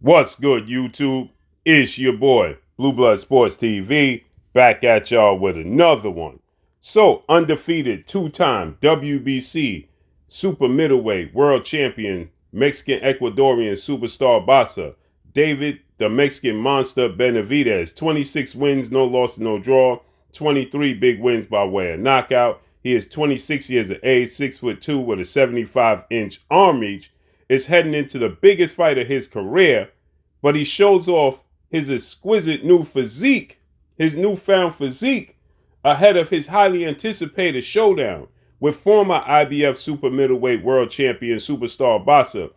What's good, YouTube? It's your boy, Blue Blood Sports TV, back at y'all with another one. So, undefeated two-time WBC super middleweight world champion, Mexican Ecuadorian superstar boxer, David the Mexican monster Benavidez, 26 wins, no loss, no draw, 23 big wins by way of knockout. He is 26 years of age, 6'2" with a 75-inch arm reach, is heading into the biggest fight of his career, but he shows off his exquisite new physique, his newfound physique, ahead of his highly anticipated showdown with former IBF super middleweight world champion superstar boxer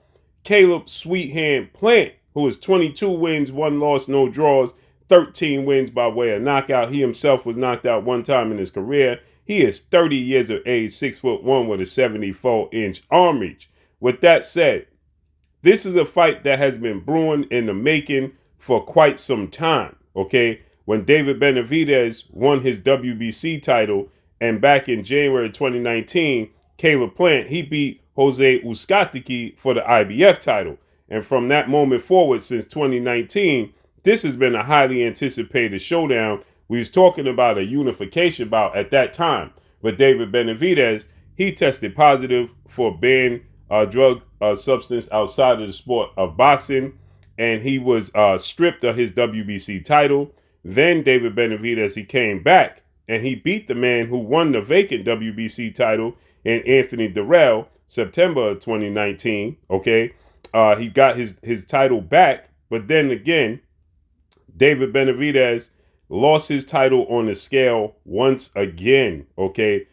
Caleb Sweethand Plant, who is 22 wins, 1 loss, no draws, 13 wins by way of knockout. He himself was knocked out one time in his career. He is 30 years of age, 6'1" with a 74-inch arm reach. With that said, this is a fight that has been brewing in the making for quite some time, okay? When David Benavidez won his WBC title, and back in January 2019, Caleb Plant, he beat Jose Uzcategui for the IBF title. And from that moment forward, since 2019, this has been a highly anticipated showdown. We was talking about a unification bout at that time. But David Benavidez, he tested positive for banned drug substance outside of the sport of boxing, and he was stripped of his WBC title. Then David Benavidez, he came back and he beat the man who won the vacant WBC title in Anthony Durrell, September of 2019. Okay, he got his title back, but then again, David Benavidez lost his title on the scale once again. Okay,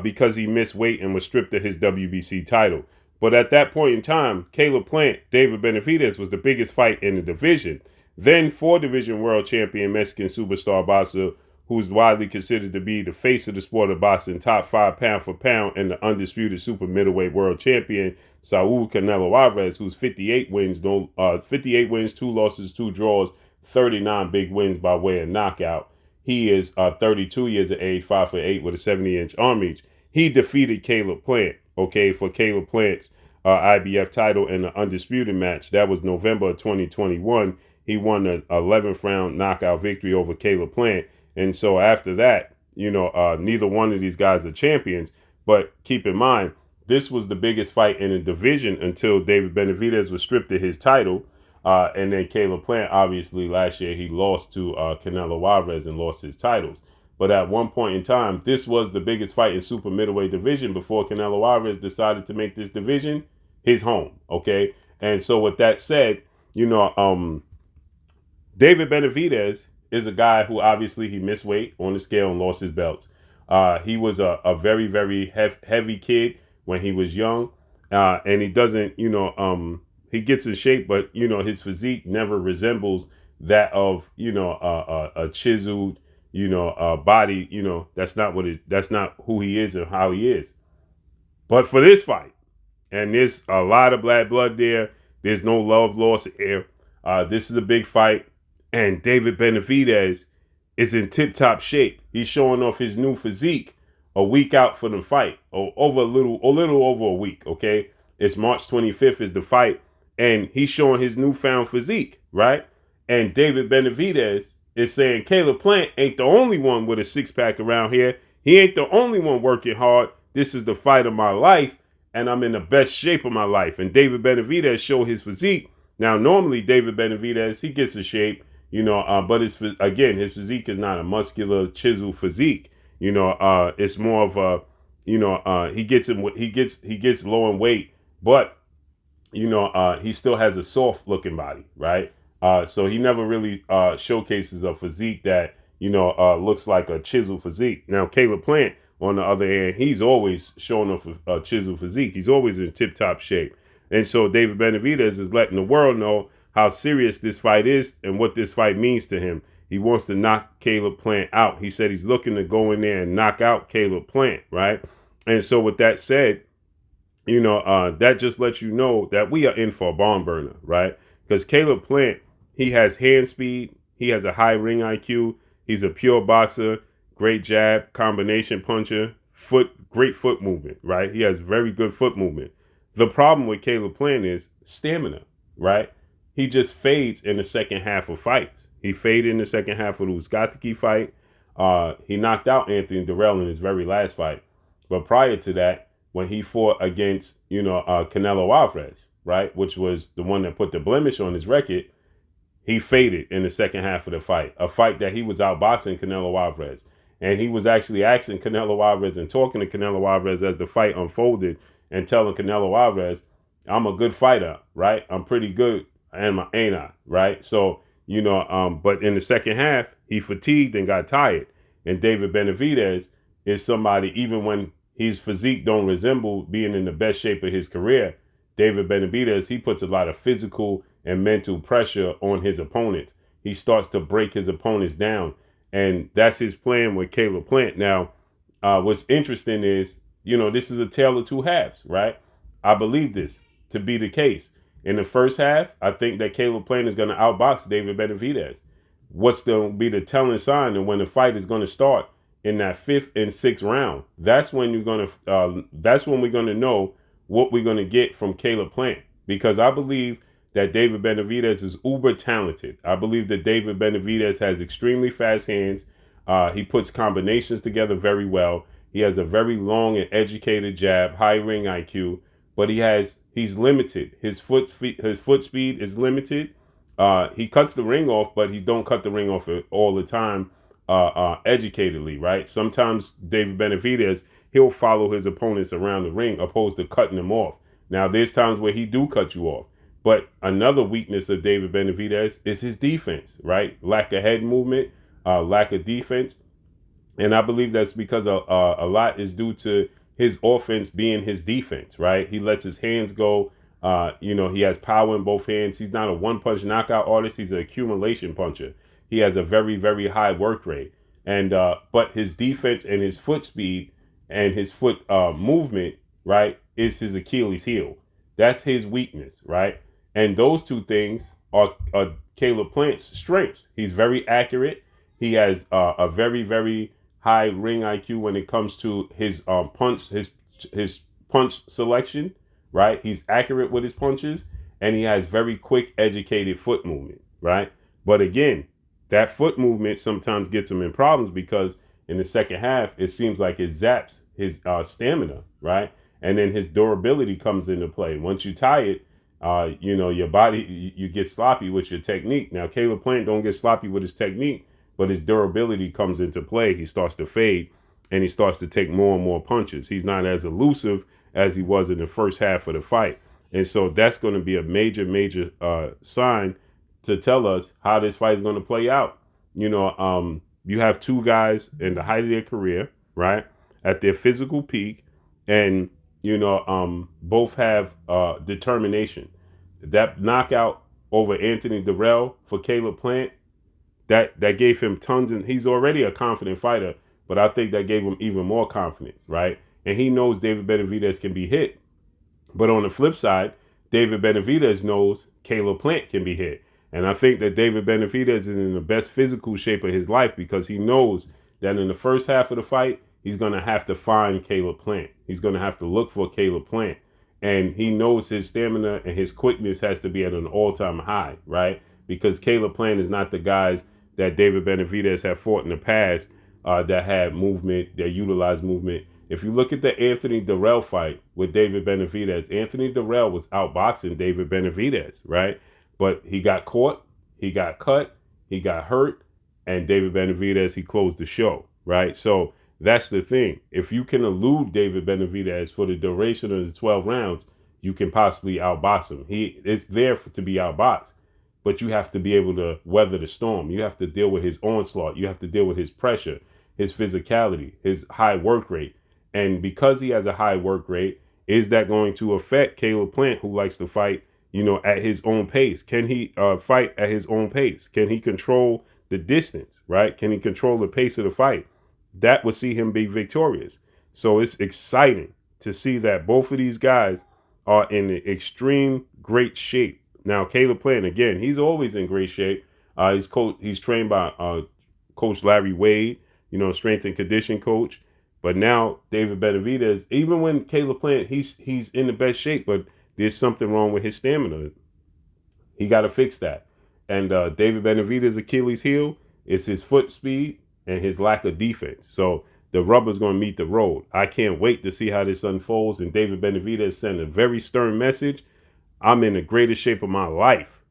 because he missed weight and was stripped of his WBC title. But at that point in time, Caleb Plant, David Benavidez was the biggest fight in the division. Then 4-division world champion Mexican superstar boxer, who's widely considered to be the face of the sport of boxing, top 5 pound for pound, and the undisputed super middleweight world champion, Saul Canelo Alvarez, who's 58 wins, 2 losses, 2 draws, 39 big wins by way of knockout. He is 32 years of age, 5'8" with a 70-inch arm reach. He defeated Caleb Plant, okay, for Caleb Plant's IBF title in the undisputed match. That was November of 2021. He won an 11th round knockout victory over Caleb Plant. And so after that, neither one of these guys are champions. But keep in mind, this was the biggest fight in the division until David Benavidez was stripped of his title. And then Caleb Plant, obviously, last year he lost to Canelo Alvarez and lost his titles. But at one point in time, this was the biggest fight in super middleweight division before Canelo Alvarez decided to make this division his home, okay? And so with that said, David Benavidez is a guy who obviously he missed weight on the scale and lost his belts. He was a very, very heavy kid when he was young, and he doesn't, he gets in shape, but, his physique never resembles that of, a chiseled, body. That's not who he is and how he is. But for this fight, and there's a lot of bad blood there, there's no love lost here. This is a big fight, and David Benavidez is in tip-top shape. He's showing off his new physique a week out for the fight, or a little over a week, okay? It's March 25th is the fight, and he's showing his newfound physique, right? And David Benavidez is saying Caleb Plant ain't the only one with a six-pack around here. He ain't the only one working hard. This is the fight of my life, and I'm in the best shape of my life. And David Benavidez showed his physique. Now, normally David Benavidez, he gets in shape, but his physique is not a muscular, chiseled physique. It's more of a, he gets low in weight, but he still has a soft looking body, right? So he never really showcases a physique that, looks like a chiseled physique. Now, Caleb Plant, on the other hand, he's always showing off a chiseled physique. He's always in tip-top shape. And so David Benavidez is letting the world know how serious this fight is and what this fight means to him. He wants to knock Caleb Plant out. He said he's looking to go in there and knock out Caleb Plant, right? And so with that said, that just lets you know that we are in for a barn burner, right? Because Caleb Plant, he has hand speed. He has a high ring IQ. He's a pure boxer, great jab, combination puncher, great foot movement, right? He has very good foot movement. The problem with Caleb Plant is stamina, right? he just fades in the second half of fights. He faded in the second half of the Uzcategui fight. He knocked out Anthony Durrell in his very last fight. But prior to that, when he fought against, Canelo Alvarez, right, which was the one that put the blemish on his record, he faded in the second half of the fight, a fight that he was outboxing Canelo Alvarez. And he was actually asking Canelo Alvarez and talking to Canelo Alvarez as the fight unfolded and telling Canelo Alvarez, I'm a good fighter, right? I'm pretty good, ain't I, right? So, but in the second half, he fatigued and got tired. And David Benavidez is somebody, even when his physique don't resemble being in the best shape of his career, David Benavidez, he puts a lot of physical and mental pressure on his opponents. He starts to break his opponents down. And that's his plan with Caleb Plant. Now, what's interesting is, this is a tale of two halves, right? I believe this to be the case. In the first half, I think that Caleb Plant is going to outbox David Benavidez. What's going to be the telling sign and when the fight is going to start in that 5th and 6th round? That's when we're going to know what we're going to get from Caleb Plant, because I believe that David Benavidez is uber talented. I believe that David Benavidez has extremely fast hands. He puts combinations together very well. He has a very long and educated jab, high ring IQ, but he's limited. His foot speed is limited. He cuts the ring off, but he don't cut the ring off all the time educatedly, right? Sometimes David Benavidez, he'll follow his opponents around the ring opposed to cutting them off. Now, there's times where he do cut you off. But another weakness of David Benavidez is his defense, right? Lack of head movement, lack of defense. And I believe that's because a lot is due to his offense being his defense, right? He lets his hands go. He has power in both hands. He's not a one-punch knockout artist. He's an accumulation puncher. He has a very, very high work rate. And but his defense and his foot speed and his foot movement, right, is his Achilles heel. That's his weakness, right? And those two things are Caleb Plant's strengths. He's very accurate. He has a very, very high ring IQ when it comes to his his punch selection, right? He's accurate with his punches, and he has very quick, educated foot movement, right? But again, that foot movement sometimes gets him in problems because in the second half, it seems like it zaps his stamina, right? And then his durability comes into play. Once you tie it, your body, you get sloppy with your technique. Now, Caleb Plant don't get sloppy with his technique, but his durability comes into play. He starts to fade, and he starts to take more and more punches. He's not as elusive as he was in the first half of the fight. And so that's going to be a major, major sign to tell us how this fight is going to play out. You have two guys in the height of their career, right, at their physical peak, and both have determination. That knockout over Anthony Durrell for Caleb Plant, that gave him tons, and he's already a confident fighter, but I think that gave him even more confidence, right? And he knows David Benavidez can be hit. But on the flip side, David Benavidez knows Caleb Plant can be hit. And I think that David Benavidez is in the best physical shape of his life because he knows that in the first half of the fight, he's going to have to find Caleb Plant. He's going to have to look for Caleb Plant. And he knows his stamina and his quickness has to be at an all-time high, right? Because Caleb Plant is not the guys that David Benavidez have fought in the past that had movement, that utilized movement. If you look at the Anthony Durrell fight with David Benavidez, Anthony Durrell was outboxing David Benavidez, right? But he got caught, he got cut, he got hurt, and David Benavidez, he closed the show, right? So that's the thing. If you can elude David Benavidez for the duration of the 12 rounds, you can possibly outbox him. It's there to be outboxed, but you have to be able to weather the storm. You have to deal with his onslaught. You have to deal with his pressure, his physicality, his high work rate. And because he has a high work rate, is that going to affect Caleb Plant, who likes to fight, at his own pace? Can he fight at his own pace? Can he control the distance, right? Can he control the pace of the fight? That would see him be victorious. So it's exciting to see that both of these guys are in extreme great shape. Now, Caleb Plant, again, he's always in great shape. He's trained by Coach Larry Wade, strength and condition coach. But now David Benavidez, even when Caleb Plant, he's in the best shape, but there's something wrong with his stamina. He got to fix that. And David Benavidez' Achilles heel is his foot speed and his lack of defense. So the rubber's going to meet the road. I can't wait to see how this unfolds. And David Benavidez sent a very stern message. I'm in the greatest shape of my life.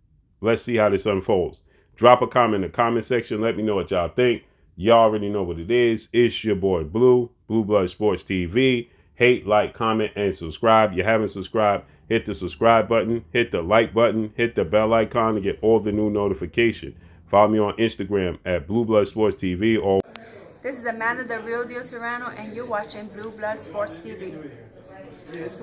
Let's see how this unfolds. Drop a comment in the comment section. Let me know what y'all think. Y'all already know what it is. It's your boy Blue Blood Sports TV. Hate, like, comment, and subscribe. You haven't subscribed, hit the subscribe button, hit the like button, hit the bell icon to get all the new notification. Follow me on Instagram at Blue Blood Sports TV. This is Amanda, the real deal Serrano, and you're watching Blue Blood Sports TV.